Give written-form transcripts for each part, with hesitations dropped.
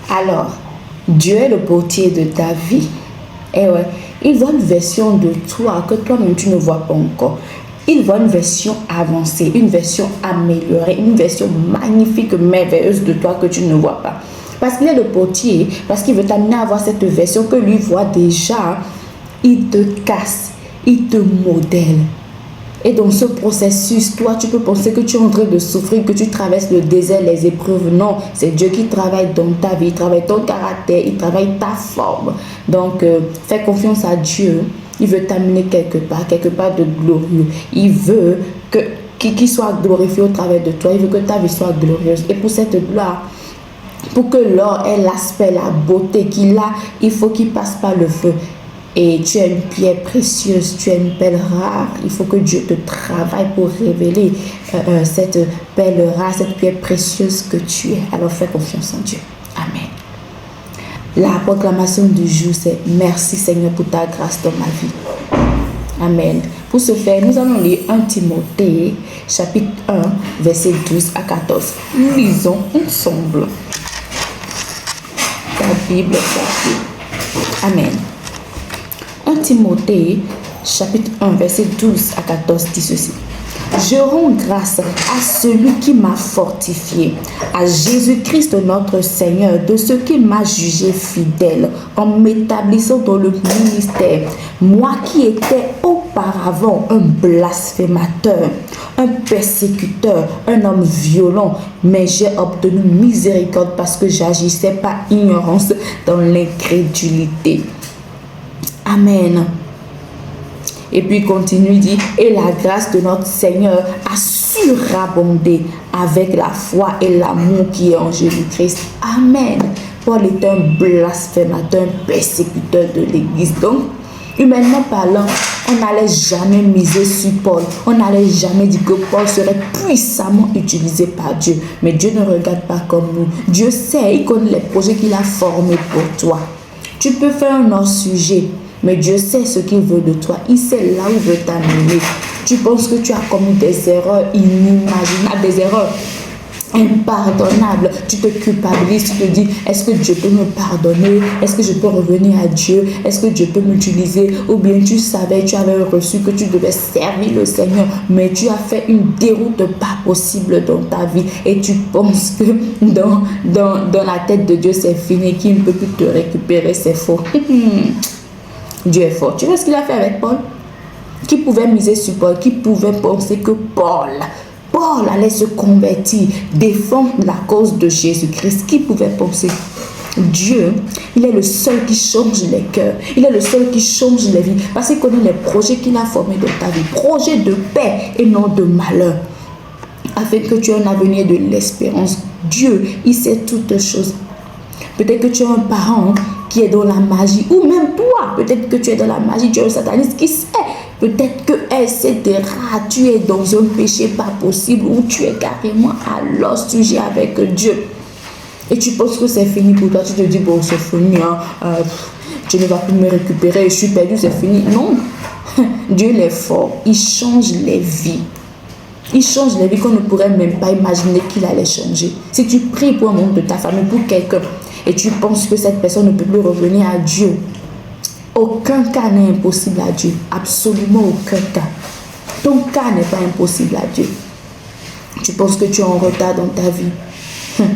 Alors, Dieu est le portier de ta vie. Eh ouais, il voit une version de toi que toi-même tu ne vois pas encore. Il voit une version avancée, une version améliorée, une version magnifique, merveilleuse de toi que tu ne vois pas. Parce qu'il est le portier, parce qu'il veut t'amener à voir cette version que lui voit déjà. Il te casse, il te modèle. Et dans ce processus, toi, tu peux penser que tu es en train de souffrir, que tu traverses le désert, les épreuves. Non, c'est Dieu qui travaille dans ta vie, il travaille ton caractère, il travaille ta forme. Donc, fais confiance à Dieu. Il veut t'amener quelque part de glorieux. Il veut qu'il soit glorifié au travers de toi. Il veut que ta vie soit glorieuse. Et pour cette gloire, pour que l'or ait l'aspect, la beauté qu'il a, il faut qu'il passe par le feu. Et tu es une pierre précieuse, tu es une perle rare. Il faut que Dieu te travaille pour révéler cette perle rare, cette pierre précieuse que tu es. Alors fais confiance en Dieu. Amen. La proclamation du jour, c'est merci Seigneur pour ta grâce dans ma vie. Amen. Pour ce faire, nous allons lire 1 Timothée, chapitre 1, versets 12 à 14. Nous lisons ensemble. La Bible s'appelle. Amen. 1 Timothée, chapitre 1, verset 12 à 14 dit ceci. Je rends grâce à celui qui m'a fortifié, à Jésus-Christ notre Seigneur, de ce qui m'a jugé fidèle en m'établissant dans le ministère. Moi qui étais auparavant un blasphémateur, un persécuteur, un homme violent, mais j'ai obtenu miséricorde parce que j'agissais par ignorance dans l'incrédulité. Amen. Et puis il continue, il dit, et la grâce de notre Seigneur a surabondé avec la foi et l'amour qui est en Jésus-Christ. Amen. Paul est un blasphémateur, un persécuteur de l'Église. Donc, humainement parlant, on n'allait jamais miser sur Paul. On n'allait jamais dire que Paul serait puissamment utilisé par Dieu. Mais Dieu ne regarde pas comme nous. Dieu sait, il connaît les projets qu'il a formés pour toi. Tu peux faire un autre sujet. Mais Dieu sait ce qu'il veut de toi. Il sait là où il veut t'amener. Tu penses que tu as commis des erreurs inimaginables, des erreurs impardonnables. Tu te culpabilises, tu te dis, est-ce que Dieu peut me pardonner? Est-ce que je peux revenir à Dieu? Est-ce que Dieu peut m'utiliser? Ou bien tu savais, tu avais reçu que tu devais servir le Seigneur, mais tu as fait une déroute pas possible dans ta vie. Et tu penses que dans la tête de Dieu, c'est fini, qu'il ne peut plus te récupérer, c'est faux. Dieu est fort. Tu vois ce qu'il a fait avec Paul? Qui pouvait miser sur Paul? Qui pouvait penser que Paul allait se convertir, défendre la cause de Jésus-Christ? Qui pouvait penser? Dieu, il est le seul qui change les cœurs. Il est le seul qui change les vies. Parce qu'il connaît les projets qu'il a formés dans ta vie. Projets de paix et non de malheur. Afin que tu aies un avenir de l'espérance. Dieu, il sait toutes choses. Peut-être que tu as un parent qui est dans la magie, ou même toi, peut-être que tu es dans la magie, tu es un sataniste, qui sait, peut-être que, etc., tu es dans un péché pas possible, ou tu es carrément à l'os sujet avec Dieu, et tu penses que c'est fini pour toi, tu te dis, bon, c'est fini, hein, tu ne vas plus me récupérer, je suis perdu, c'est fini. Non, Dieu il est fort, il change les vies. Il change les vies qu'on ne pourrait même pas imaginer qu'il allait changer. Si tu pries pour un membre de ta famille, pour quelqu'un, et tu penses que cette personne ne peut plus revenir à Dieu, aucun cas n'est impossible à Dieu. Absolument aucun cas. Ton cas n'est pas impossible à Dieu. Tu penses que tu es en retard dans ta vie.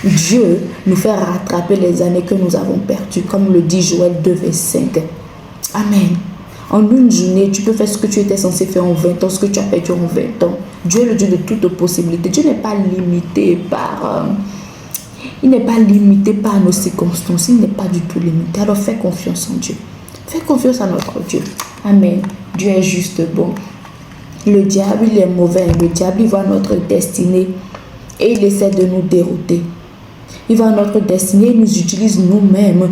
Dieu nous fait rattraper les années que nous avons perdues, comme le dit Joël 2, verset 5. Amen. En une journée, tu peux faire ce que tu étais censé faire en 20 ans, ce que tu as perdu en 20 ans. Dieu est le Dieu de toutes possibilités. Dieu n'est pas limité par... il n'est pas limité par nos circonstances. Il n'est pas du tout limité. Alors fais confiance en Dieu. Fais confiance à notre Dieu. Amen. Dieu est juste bon. Le diable, il est mauvais. Le diable, il voit notre destinée et il essaie de nous dérouter. Il voit notre destinée, il nous utilise nous-mêmes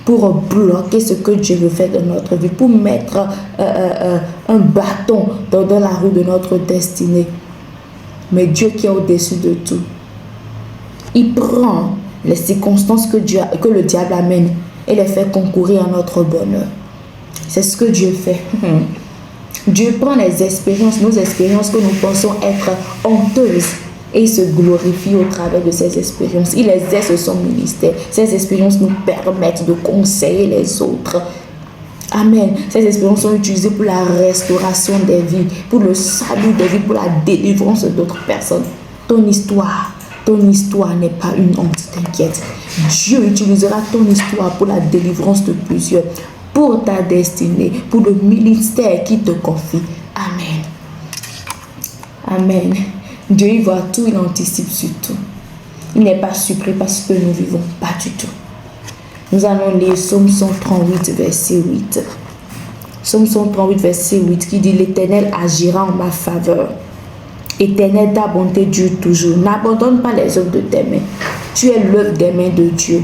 pour bloquer ce que Dieu veut faire dans notre vie, pour mettre un bâton dans la roue de notre destinée. Mais Dieu qui est au-dessus de tout, il prend les circonstances que le diable amène et les fait concourir à notre bonheur. C'est ce que Dieu fait. Dieu prend les expériences, nos expériences que nous pensons être honteuses, Et il se glorifie au travers de ces expériences. Il exerce son ministère. Ces expériences nous permettent de conseiller les autres. Amen. Ces expériences sont utilisées pour la restauration des vies, pour le salut des vies, pour la délivrance d'autres personnes. Ton histoire n'est pas une honte, t'inquiète. Dieu utilisera ton histoire pour la délivrance de plusieurs, pour ta destinée, pour le ministère qu'il te confie. Amen. Amen. Dieu y voit tout, il anticipe sur tout. Il n'est pas surpris parce que nous vivons, pas du tout. Nous allons lire Psaume 138, verset 8. Psaume 138, verset 8 qui dit: l'Éternel agira en ma faveur. Éternel, ta bonté dure toujours. N'abandonne pas les œuvres de tes mains. Tu es l'œuvre des mains de Dieu.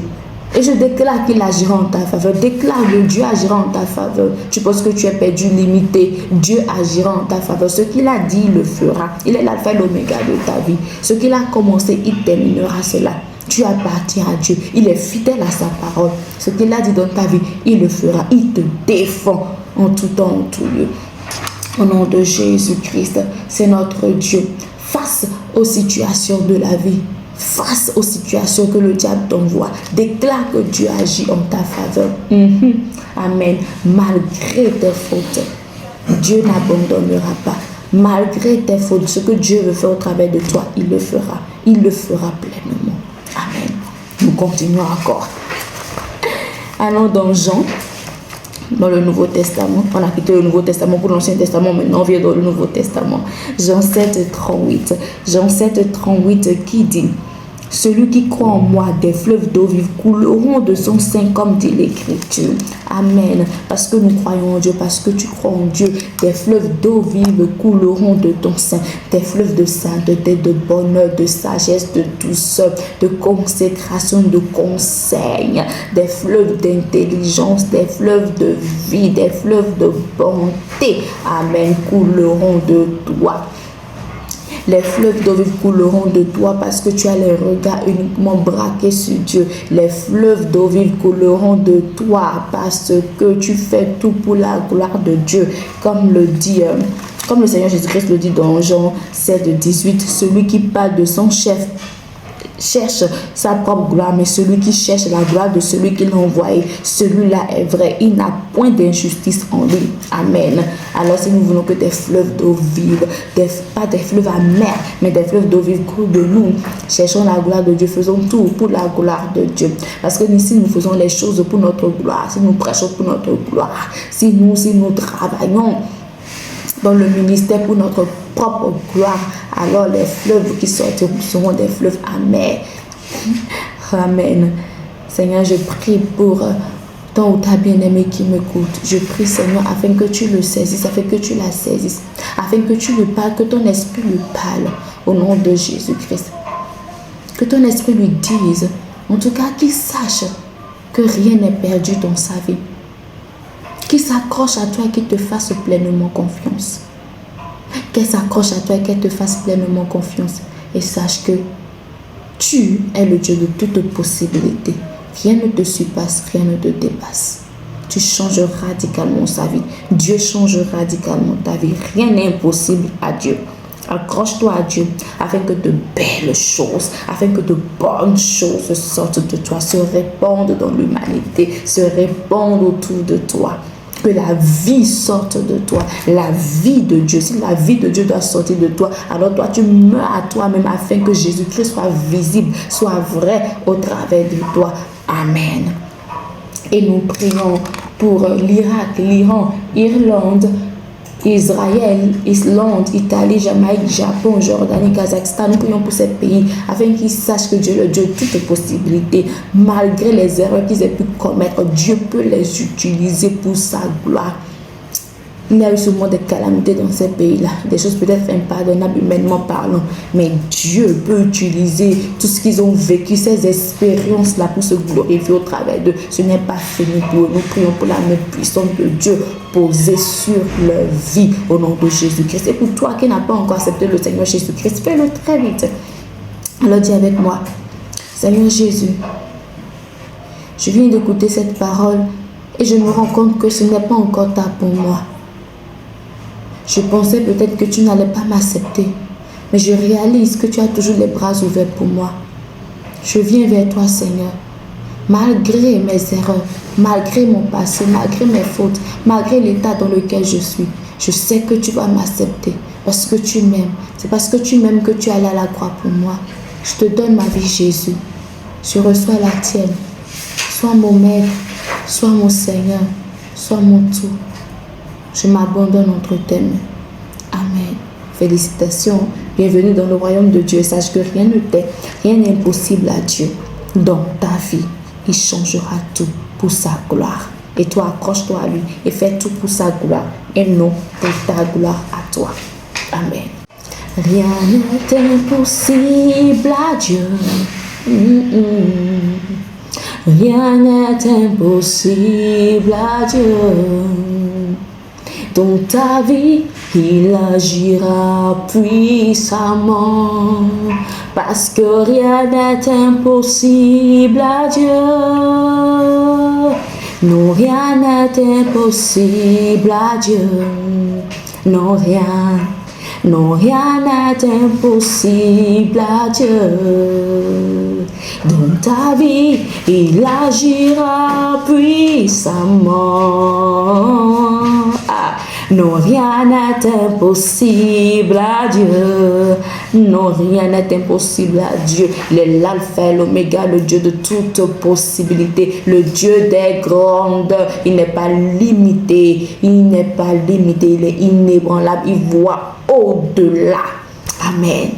Et je déclare qu'il agira en ta faveur. Déclare que Dieu agira en ta faveur. Tu penses que tu es perdu, limité. Dieu agira en ta faveur. Ce qu'il a dit, il le fera. Il est l'alpha et l'oméga de ta vie. Ce qu'il a commencé, il terminera cela. Tu appartiens à Dieu. Il est fidèle à sa parole. Ce qu'il a dit dans ta vie, il le fera. Il te défend en tout temps, en tout lieu. Au nom de Jésus-Christ, c'est notre Dieu. Face aux situations de la vie, face aux situations que le diable t'envoie, déclare que Dieu agit en ta faveur. Amen. Malgré tes fautes, Dieu n'abandonnera pas. Malgré tes fautes, ce que Dieu veut faire au travers de toi, il le fera. Il le fera pleinement. Amen. Nous continuons encore. Allons dans Jean. Dans le Nouveau Testament, on a quitté le Nouveau Testament pour l'Ancien Testament, maintenant on vient dans le Nouveau Testament. Jean 7, 38. Jean 7, 38 qui dit: celui qui croit en moi, des fleuves d'eau vive couleront de son sein, comme dit l'Écriture. Amen. Parce que nous croyons en Dieu, parce que tu crois en Dieu, des fleuves d'eau vive couleront de ton sein. Des fleuves de sainteté, de bonheur, de sagesse, de douceur, de consécration, de conseil. Des fleuves d'intelligence, des fleuves de vie, des fleuves de bonté. Amen. Couleront de toi. Les fleuves d'eau vive couleront de toi parce que tu as les regards uniquement braqués sur Dieu. Les fleuves d'eau vive couleront de toi parce que tu fais tout pour la gloire de Dieu. Comme le Seigneur Jésus-Christ le dit dans Jean 7, 18, celui qui parle de son chef cherche sa propre gloire, mais celui qui cherche la gloire de celui qui l'a envoyé, celui-là est vrai. Il n'a point d'injustice en lui. Amen. Alors si nous voulons que des fleuves d'eau vive, pas des fleuves amers, mais des fleuves d'eau vive coulent de nous, cherchons la gloire de Dieu, faisons tout pour la gloire de Dieu. Parce que si nous faisons les choses pour notre gloire, si nous prêchons pour notre gloire, si nous travaillons dans le ministère pour notre propre gloire, alors les fleuves qui sortiront seront des fleuves amers. Amen. Seigneur, je prie pour ton ou ta bien-aimée qui m'écoute. Je prie, Seigneur, afin que tu le saisisses, afin que tu la saisisses, afin que tu lui parles, que ton esprit lui parle, au nom de Jésus-Christ. Que ton esprit lui dise, en tout cas, qu'il sache que rien n'est perdu dans sa vie. Qu'il s'accroche à toi et qu'il te fasse pleinement confiance. Qu'elle s'accroche à toi et qu'elle te fasse pleinement confiance. Et sache que tu es le Dieu de toute possibilité. Rien ne te surpasse, rien ne te dépasse. Tu changes radicalement sa vie. Dieu change radicalement ta vie. Rien n'est impossible à Dieu. Accroche-toi à Dieu afin que de belles choses, afin que de bonnes choses sortent de toi, se répandent dans l'humanité, se répandent autour de toi. Que la vie sorte de toi, la vie de Dieu. Si la vie de Dieu doit sortir de toi, alors toi tu meurs à toi-même afin que Jésus-Christ soit visible, soit vrai au travers de toi. Amen. Et nous prions pour l'Irak, l'Iran, Irlande, Israël, Islande, Italie, Jamaïque, Japon, Jordanie, Kazakhstan. Nous prions pour ces pays afin qu'ils sachent que Dieu est le Dieu de toutes possibilités. Malgré les erreurs qu'ils aient pu commettre, Dieu peut les utiliser pour sa gloire. Il y a eu sûrement des calamités dans ces pays-là, des choses peut-être impardonnables humainement parlant, mais Dieu peut utiliser tout ce qu'ils ont vécu, ces expériences-là pour se glorifier au travers d'eux. Ce n'est pas fini pour eux. Nous prions pour la main puissante de Dieu posée sur leur vie au nom de Jésus-Christ. Et pour toi qui n'as pas encore accepté le Seigneur Jésus-Christ, fais-le très vite. Alors dis avec moi, Seigneur Jésus, je viens d'écouter cette parole et je me rends compte que ce n'est pas encore tard pour moi. Je pensais peut-être que tu n'allais pas m'accepter. Mais je réalise que tu as toujours les bras ouverts pour moi. Je viens vers toi, Seigneur. Malgré mes erreurs, malgré mon passé, malgré mes fautes, malgré l'état dans lequel je suis, je sais que tu vas m'accepter parce que tu m'aimes. C'est parce que tu m'aimes que tu es allé à la croix pour moi. Je te donne ma vie, Jésus. Je reçois la tienne. Sois mon maître, sois mon Seigneur, sois mon tout. Je m'abandonne entre tes mains. Amen. Félicitations. Bienvenue dans le royaume de Dieu. Sache que rien n'est impossible à Dieu. Dans ta vie, il changera tout pour sa gloire. Et toi, accroche-toi à lui et fais tout pour sa gloire et non pour ta gloire à toi. Amen. Rien n'est impossible à Dieu. Rien n'est impossible à Dieu. Dans ta vie, il agira puissamment, parce que rien n'est impossible à Dieu. Non, rien n'est impossible à Dieu. Non, rien n'est impossible à Dieu. Dans ta vie, il agira puissamment. Non, rien n'est impossible à Dieu. Non, rien n'est impossible à Dieu. Il est l'alpha et l'oméga, le Dieu de toute possibilité, le Dieu des grandes. Il n'est pas limité. Il n'est pas limité. Il est inébranlable. Il voit au-delà. Amen.